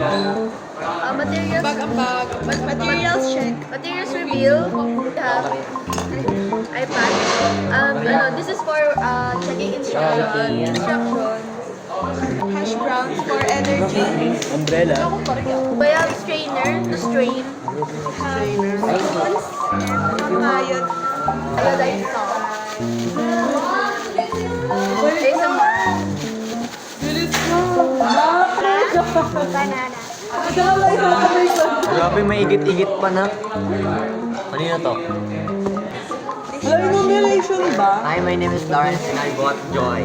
Materials. Bag. Materials check. Materials reveal. We have iPad. This is for checking instruction. Hash browns for energy. Umbrella. We have strainer to strain. Spoons. Mayot. Iodine salt. There's some banana. Grabe, may igit-igit pa na. Kanina to? Illumination ba? Hi, my name is Lawrence and I bought Joy.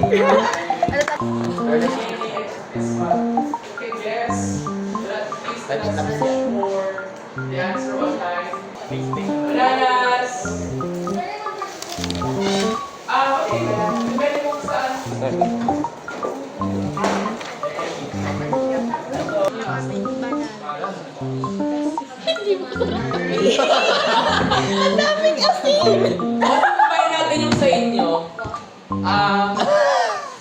Bananas! Okay. Depende kung saan. Ang daming asin! Kumain natin yung sa inyo.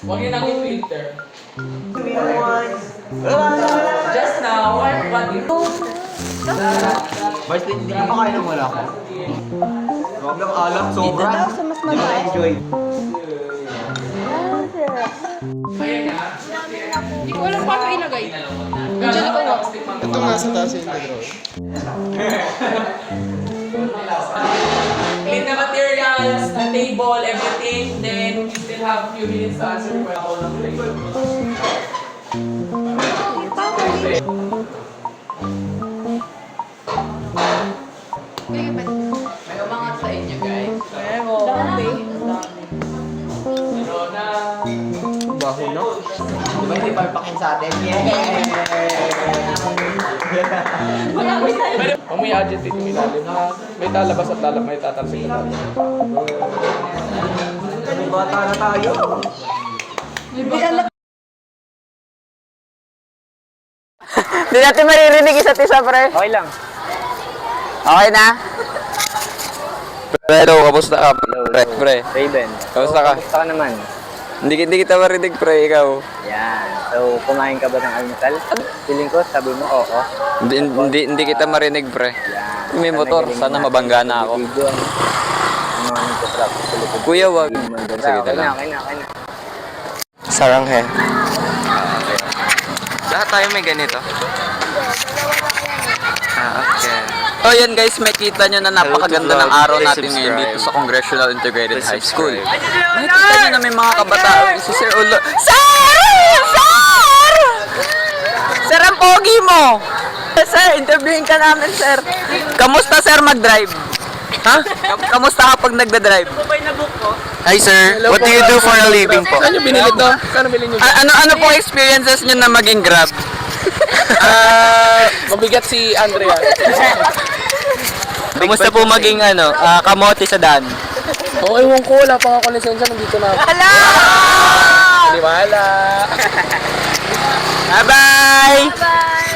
Huwag yun ang i-filter. Just now, what if... Basta hindi na makain ng wala ko. Huwag lang alam, sobra. Daw sa mas mabait. Enjoy. Ayan na. Hindi ko alam paano ilagay. Diyan ako na. Ito nga sa taas yung nag-roll. Clean the materials, the table, everything. Then, we still have few minutes to answer the question. Ako lang May umangat sa inyo, guys. Ano na? Baho na. Di ba hindi parpakin sa atin? Yeah! Pag may adjective yung ilalim na may talabas at lalab, may tatalsik na lalab. Ano bata na tayo? Hindi natin maririnig isa't isa, pre. Okay lang. Okay na? Pero, kamusta ka? Pre. Raven. Kamusta ka? Kamusta ka naman? Hindi kita marinig, pre. Ikaw. Yan. So, kumain ka ba ng almusal? Feeling ko, sabi mo, oo. Hindi kita marinig, pre. Yan. May motor. Sana mabangga na ako. Video. Ano ang practice sa likod? Kuya, wag. Sige, Okay lang. na. Saranghe. Lahat tayo may ganito. Okay. So yan guys, makita nyo na napakaganda ng araw natin ngayon dito sa Congressional Integrated High School. Makikita nyo na may mga kabataan. Si Sir Ulo. Sir! Sir, ang pogi mo! Sir, interviewin ka namin, sir. Kamusta, sir, mag-drive? Ha? Kamusta kapag nagda-drive? Hi, sir. What do you do for a living po? Saan nyo binili to? Saan binili nyo? Ano po experiences nyo na maging Grab? Mabigat si Andrea. Kamusta po maging kamote sa daan? Oo, ewan ko. Wala pa ako lisensya. Nandito na ako. Hala! Hindi wala. Bye-bye!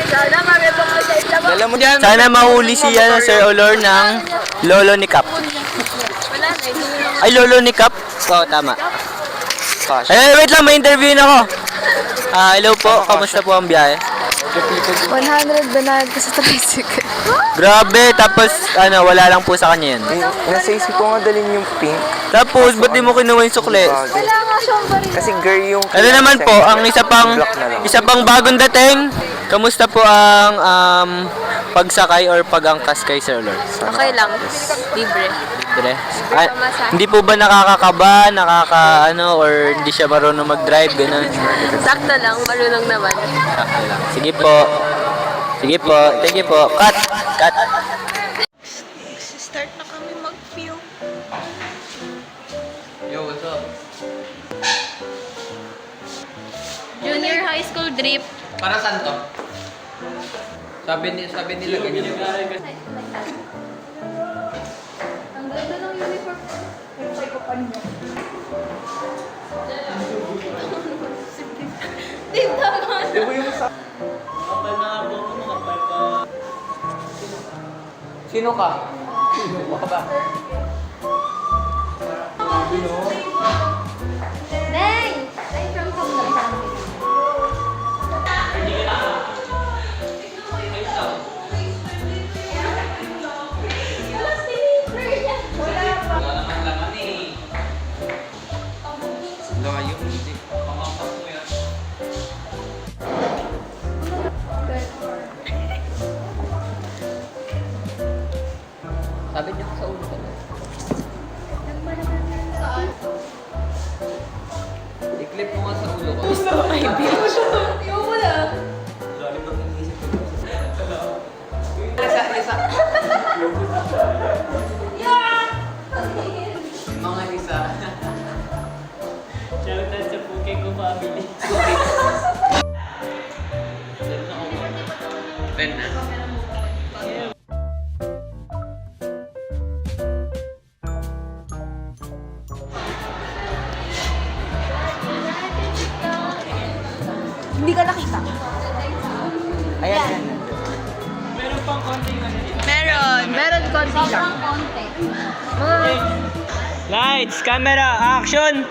Sana marami pong lisensya mo. Dala mo dyan. Sana mahuli siya Sir Olor ng lolo ni Cap. Wala na, hindi nyo Ay, lolo ni Cap? Oo, tama. Ay, wait lang, may interview na ako. Hello po, kamusta po ang biyahe? 100 banana sa tricycle. Grabe, tapos wala lang po sa kanya yan. Nasa isip ko nga dalhin yung pink. Tapos, ba't di mo kinuha yung sukle? Wala nga siyang baril. Kasi girl yung... Ano naman po, ang isa pang bagong dating, kamusta po ang pagsakay or pag-angkas kay Sir Lord? Okay lang. Libre. Libre? Hindi po ba nakakakaba, or hindi siya marunong mag-drive, gano'n? Sakto lang. Marunong naman. Sige po. Sige po. Thank you po. Cut! Cut! Start na kami mag-film. Yo, what's up? Junior high school drip. Para saan to? Sabi nila ganyan. Ang ganda ng uniform. Tita man. Sino ka? Sino ka ba? Neng! I'm from Kaplan family. Lisa. Mga Lisa. Shoutout sa Pukeng ko family. Ben na. Hindi ka nakita. Ayan. Meron pang konting ano dito. Meron konti lang. Lights, camera, action!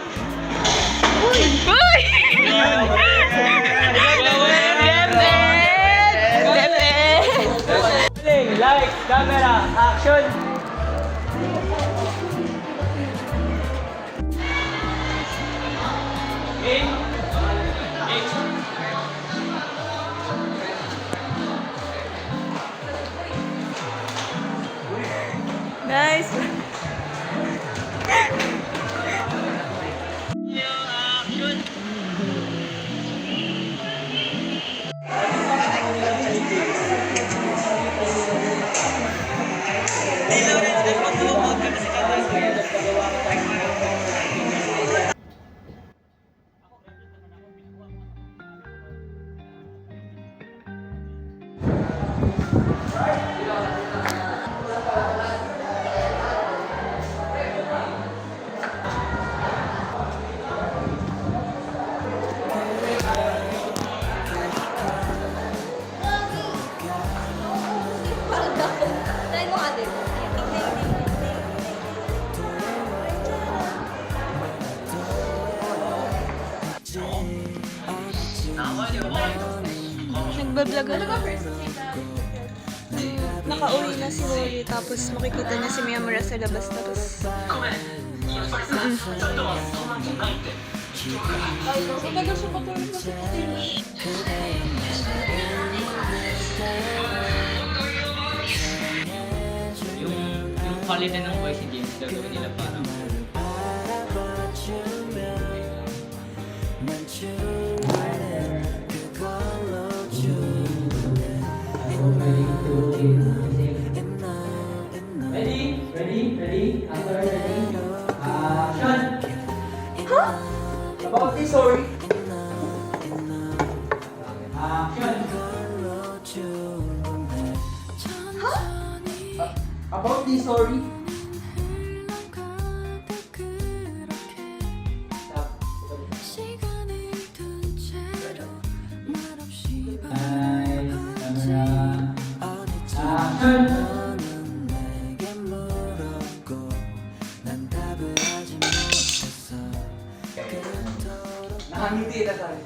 Lights, camera, action! Nice. Try mo ate. Nagbablog ako. Nakauwi na si Rolly, tapos makikita niya si Miyamura sa labas, tapos... Yung quality ng voice ni James gagawin nila parang Ready? After ready? Action! About this story. Action! About this story. Action! Nakangiti na tayo.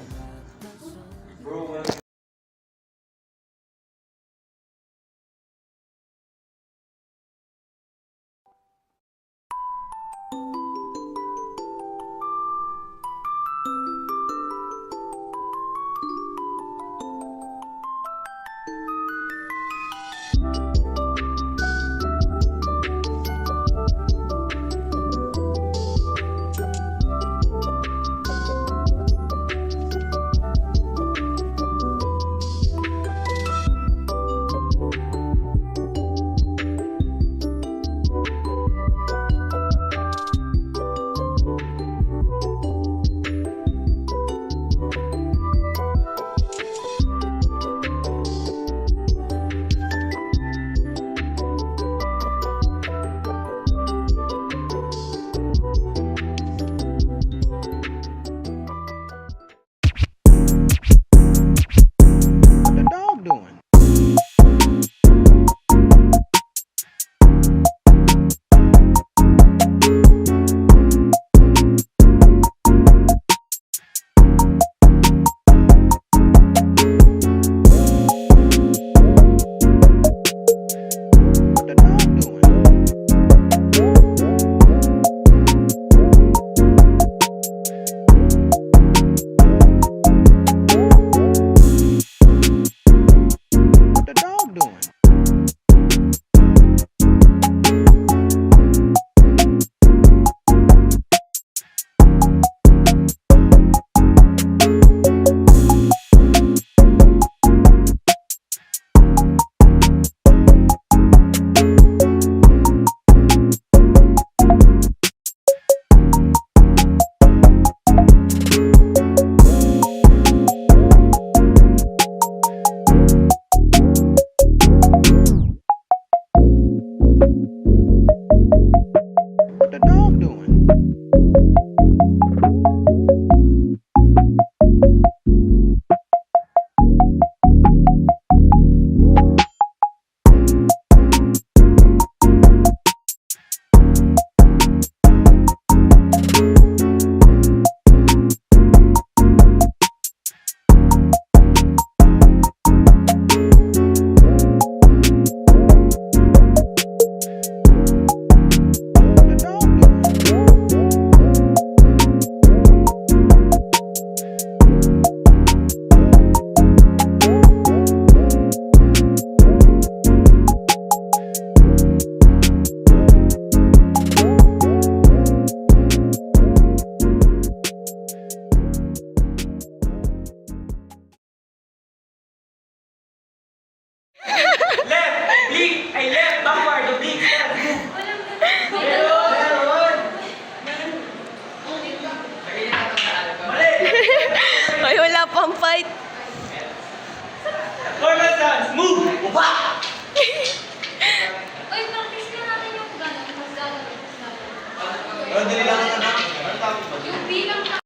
Thank